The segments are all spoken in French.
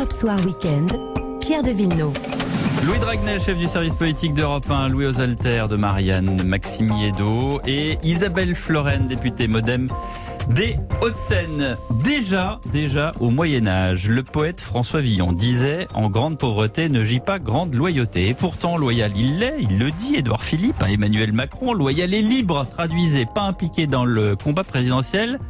Europe Soir Weekend, Pierre de Villeneuve. Louis Dragnel, chef du service politique d'Europe 1, Louis aux altères de Marianne Maximiedo et Isabelle Florennes, députée MoDem des Hauts-de-Seine. Déjà au Moyen-Âge, le poète François Villon disait « En grande pauvreté ne gît pas grande loyauté ». Et pourtant, loyal il l'est, il le dit, Édouard Philippe à Emmanuel Macron, loyal et libre, traduisez, pas impliqué dans le combat présidentiel.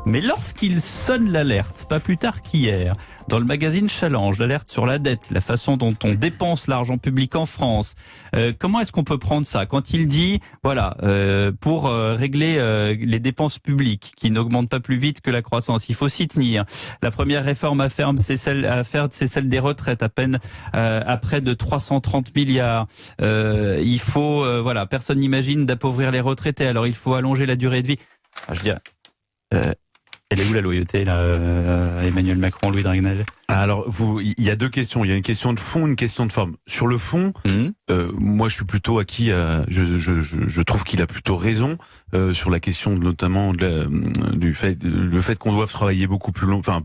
Mais lorsqu'il sonne l'alerte, pas plus tard qu'hier, dans le magazine Challenge, l'alerte sur la dette, la façon dont on dépense l'argent public en France, comment est-ce qu'on peut prendre ça quand il dit, voilà, pour régler les dépenses publiques qui n'augmentent pas plus vite que la croissance, il faut s'y tenir. La première réforme à faire, c'est celle des retraites, à peine à près de 330 milliards. Il faut, voilà, personne n'imagine d'appauvrir les retraités, alors il faut allonger la durée de vie. Ah, je dirais... Elle est où la loyauté, là, Emmanuel Macron, Louis Dragnel? Alors, il y a deux questions. Il y a une question de fond, une question de forme. Sur le fond, moi, je suis plutôt acquis. Je trouve qu'il a plutôt raison sur la question, notamment le fait qu'on doive travailler beaucoup plus longtemps,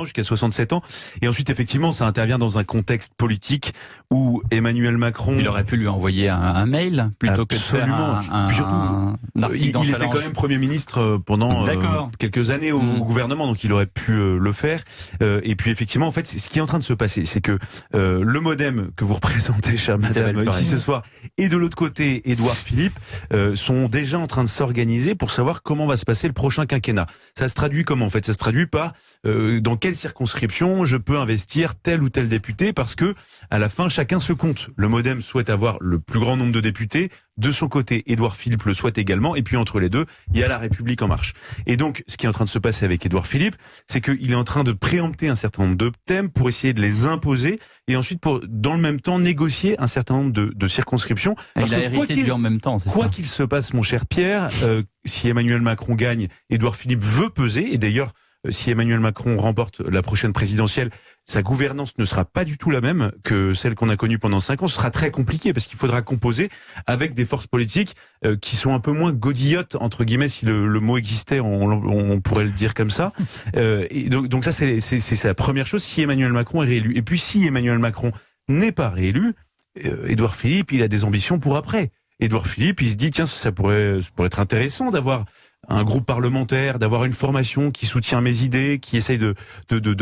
jusqu'à 67 ans. Et ensuite, effectivement, ça intervient dans un contexte politique où Emmanuel Macron. Il aurait pu lui envoyer un mail plutôt que de faire un article dans Challenge. Il était quand même Premier ministre pendant quelques années au gouvernement, donc il aurait pu le faire. Et puis effectivement, en fait, ce qui est en train de se passer, c'est que le MoDem que vous représentez, chère madame, ici ce soir, et de l'autre côté, Édouard Philippe, sont déjà en train de s'organiser pour savoir comment va se passer le prochain quinquennat. Ça se traduit comment, en fait? Ça se traduit par dans quelle circonscription je peux investir tel ou tel député, parce que à la fin, chacun se compte. Le MoDem souhaite avoir le plus grand nombre de députés. De son côté, Édouard Philippe le souhaite également. Et puis entre les deux, il y a la République en marche. Et donc, ce qui est en train de se passer avec Édouard Philippe, c'est qu'il est en train de préempter un certain nombre de thèmes pour essayer de les imposer et ensuite pour, dans le même temps, négocier un certain nombre de circonscriptions. Parce il a hérité du en même temps, c'est ça. Quoi qu'il se passe, mon cher Pierre, si Emmanuel Macron gagne, Édouard Philippe veut peser. Et d'ailleurs, si Emmanuel Macron remporte la prochaine présidentielle, sa gouvernance ne sera pas du tout la même que celle qu'on a connue pendant 5 ans. Ce sera très compliqué parce qu'il faudra composer avec des forces politiques qui sont un peu moins godillottes, entre guillemets, si le mot existait, on pourrait le dire comme ça. Et donc ça, c'est la première chose, si Emmanuel Macron est réélu. Et puis si Emmanuel Macron n'est pas réélu, Édouard Philippe, il a des ambitions pour après. Édouard Philippe, il se dit, tiens, ça pourrait être intéressant d'avoir un groupe parlementaire, d'avoir une formation qui soutient mes idées, qui essaye de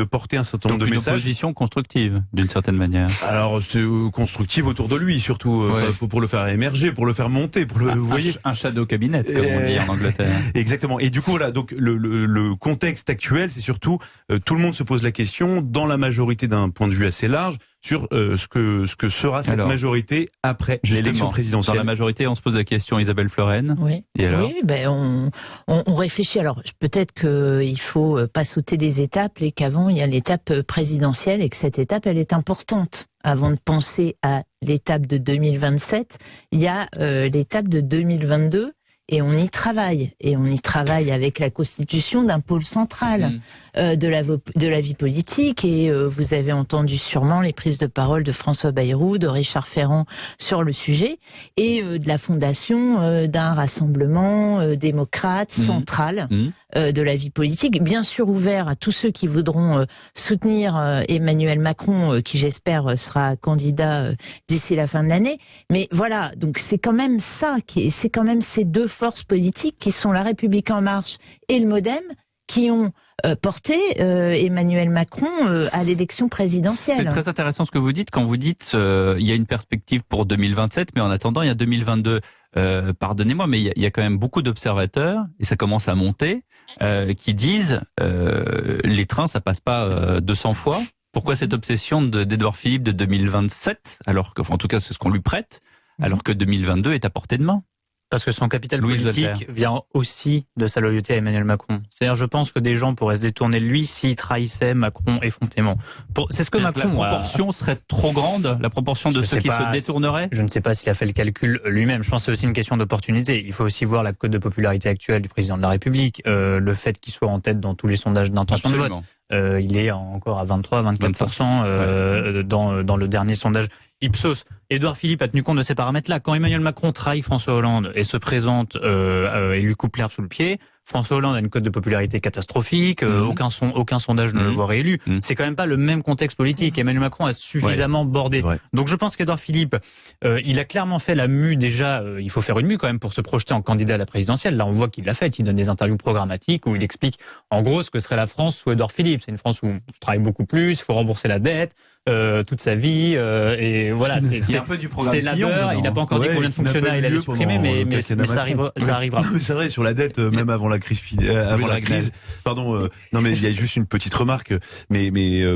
porter un certain nombre de messages. Une opposition constructive, d'une certaine manière. Alors, c'est constructive autour de lui, surtout, pour le faire émerger, pour le faire monter, pour vous voyez. Un shadow cabinet, comme on dit en Angleterre. Exactement. Et du coup, voilà, donc, le contexte actuel, c'est surtout, tout le monde se pose la question, dans la majorité d'un point de vue assez large, sur ce que sera cette majorité après l'élection présidentielle. Dans la majorité, on se pose la question, Isabelle Florennes. Oui. Et alors on réfléchit. Alors peut-être qu'il faut pas sauter les étapes et qu'avant il y a l'étape présidentielle et que cette étape elle est importante. Avant de penser à l'étape de 2027, il y a l'étape de 2022. Et on y travaille. Et on y travaille avec la constitution d'un pôle central de la vie politique. Et vous avez entendu sûrement les prises de parole de François Bayrou, de Richard Ferrand sur le sujet, et de la fondation d'un rassemblement démocrate central de la vie politique, bien sûr ouvert à tous ceux qui voudront soutenir Emmanuel Macron, qui j'espère sera candidat d'ici la fin de l'année. Mais voilà, donc c'est quand même ça, c'est quand même ces deux forces politiques qui sont la République en marche et le MoDem qui ont porté Emmanuel Macron à l'élection présidentielle. C'est très intéressant ce que vous dites quand vous dites il y a une perspective pour 2027, mais en attendant il y a 2022. Pardonnez-moi, mais il y a quand même beaucoup d'observateurs, et ça commence à monter, qui disent les trains ça passe pas 200 fois. Pourquoi cette obsession d'Édouard Philippe de 2027, alors que, enfin, en tout cas c'est ce qu'on lui prête, alors que 2022 est à portée de main? Parce que son capital politique vient aussi de sa loyauté à Emmanuel Macron. C'est-à-dire, je pense que des gens pourraient se détourner de lui s'il trahissait Macron effrontément. C'est ce que Macron... La proportion serait trop grande, la proportion de ceux qui se détourneraient? Je ne sais pas s'il a fait le calcul lui-même. Je pense que c'est aussi une question d'opportunité. Il faut aussi voir la cote de popularité actuelle du président de la République, le fait qu'il soit en tête dans tous les sondages d'intention de vote. Il est encore à 23-24% dans le dernier sondage Ipsos. Édouard Philippe a tenu compte de ces paramètres-là. Quand Emmanuel Macron trahit François Hollande et se présente et lui coupe l'herbe sous le pied, François Hollande a une cote de popularité catastrophique, aucun sondage ne le voit réélu. C'est quand même pas le même contexte politique. Emmanuel Macron a suffisamment bordé. Donc je pense qu'Édouard Philippe, il a clairement fait la mue déjà. Il faut faire une mue quand même pour se projeter en candidat à la présidentielle. Là, on voit qu'il l'a fait. Il donne des interviews programmatiques où il explique en gros ce que serait la France sous Édouard Philippe. C'est une France où on travaille beaucoup plus, il faut rembourser la dette. Toute sa vie et voilà, c'est un peu du programme. C'est labeur. Il n'a pas encore dit combien de fonctionnaires il allait supprimer, mais ça arrivera. C'est vrai, sur la dette, même avant la crise, pardon. Non, mais il y a juste une petite remarque, mais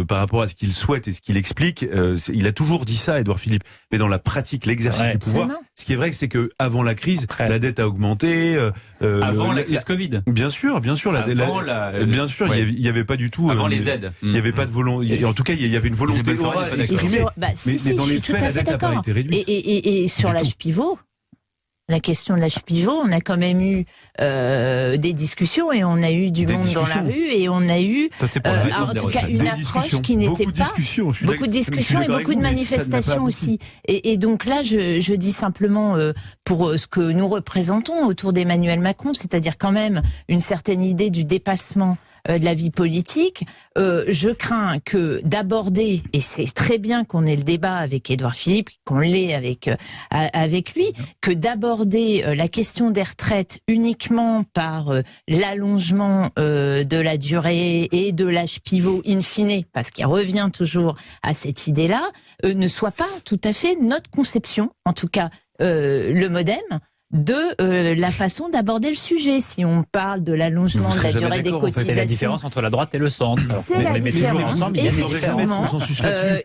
par rapport à ce qu'il souhaite et ce qu'il explique, il a toujours dit ça, Édouard Philippe. Mais dans la pratique, l'exercice du pouvoir, ce qui est vrai, c'est que avant la crise, la dette a augmenté. Avant la crise Covid. Bien sûr. Bien sûr, il y avait pas du tout. Avant les aides. Il y avait pas de volonté. En tout cas, il y avait une volonté. Mais dans les faits, la dette n'a pas été réduite. Et sur l'âge pivot, la question de l'âge pivot, on a quand même eu des discussions et on a eu du monde dans la rue et on a eu en tout cas une approche qui n'était pas beaucoup de discussions et beaucoup de manifestations aussi. Et donc là, je dis simplement pour ce que nous représentons autour d'Emmanuel Macron, c'est-à-dire quand même une certaine idée du dépassement de la vie politique, je crains que d'aborder, et c'est très bien qu'on ait le débat avec Édouard Philippe, qu'on l'ait avec lui, que d'aborder la question des retraites uniquement par l'allongement de la durée et de l'âge pivot in fine, parce qu'il revient toujours à cette idée-là, ne soit pas tout à fait notre conception, en tout cas le MoDem, de la façon d'aborder le sujet. Si on parle de l'allongement de la durée des cotisations... C'est la différence entre la droite et le centre. C'est la différence, effectivement.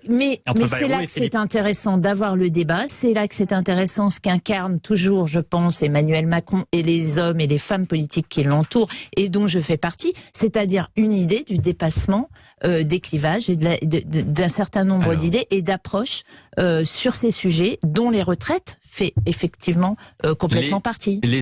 Mais c'est là que c'est intéressant d'avoir le débat, c'est là que c'est intéressant ce qu'incarne toujours, je pense, Emmanuel Macron et les hommes et les femmes politiques qui l'entourent et dont je fais partie, c'est-à-dire une idée du dépassement des clivages et d'un certain nombre d'idées et d'approches sur ces sujets dont les retraites fait effectivement complètement partie.